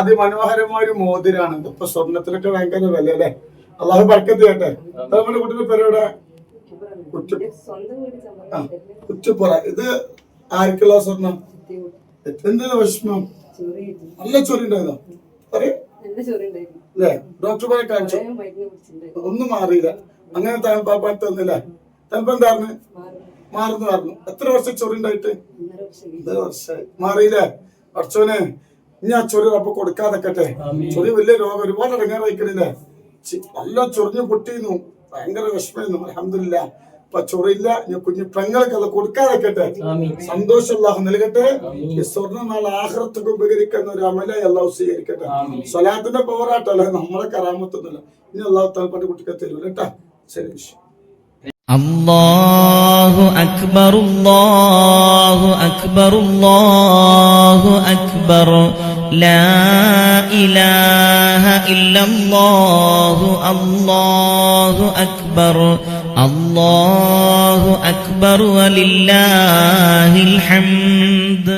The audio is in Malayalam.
അതിമനോഹരമായ ഒരു മോതിരാണ്. ഇപ്പൊ സ്വർണത്തിനൊക്കെ ഭയങ്കര വില അല്ലേ. അള്ളാഹു ബർക്കത്ത് ചെയ്യട്ടെ. നമ്മുടെ കുട്ടിയുടെ പേരുടെ കുറ്റിപ്പുറ. ഇത് ആർക്കുള്ള സ്വർണം? എന്തിനാ വിഷമം? നല്ല ചൊറി ഉണ്ടായതോ അല്ലേ? ഡോക്ടർമാരെ കാണിച്ചു, ഒന്നും മാറിയില്ല. അങ്ങനെ തണുപ്പാൻ തന്നില്ല. തണുപ്പം എന്തായിരുന്നു? മാറുന്നു പറഞ്ഞു. എത്ര വർഷം ചൊറി ഉണ്ടായിട്ട്? 1.5 വർഷമായി. മാറിയില്ലേ? പഠിച്ചോനെ ഇനി ആ ചൊറി അപ്പൊ കൊടുക്കാതെക്കട്ടെ. ചൊറി വലിയ രോഗം, ഒരുപാട് ഇടങ്ങാറായിക്കണില്ലേ. നല്ല ചൊറിഞ്ഞു പൊട്ടിയിരുന്നു, ഭയങ്കര വിഷമായിരുന്നു. അൽഹംദുലില്ലാ ഇപ്പൊ ചൊറിയില്ല. ഇനി കുഞ്ഞു പെങ്ങൾക്ക് അത് കൊടുക്കാതെക്കട്ടെ. സന്തോഷം അല്ലാഹു നൽകട്ടെ. ഈ സ്വർണ്ണ നാളെ ആഖിറത്തൊക്കെ ഉപകരിക്കുന്ന ഒരു അമലായി അല്ലാഹു സ്വീകരിക്കട്ടെ. സ്വലാത്തിന്റെ പവറാട്ടല്ലേ, നമ്മളെ കറാമത്തൊന്നുമില്ല. ഇനി അല്ലാഹു താൽപ്പന്റെ കുട്ടിക്ക് തരൂല കേട്ടാ. ശരി. അല്ലാഹു അക്ബർ അല്ലാഹു അക്ബർ അല്ലാഹു അക്ബർ ലാ ഇലാഹ ഇല്ലല്ലാഹു അല്ലാഹു അക്ബർ അല്ലാഹു അക്ബർ വലില്ലാഹിൽ ഹംദ്.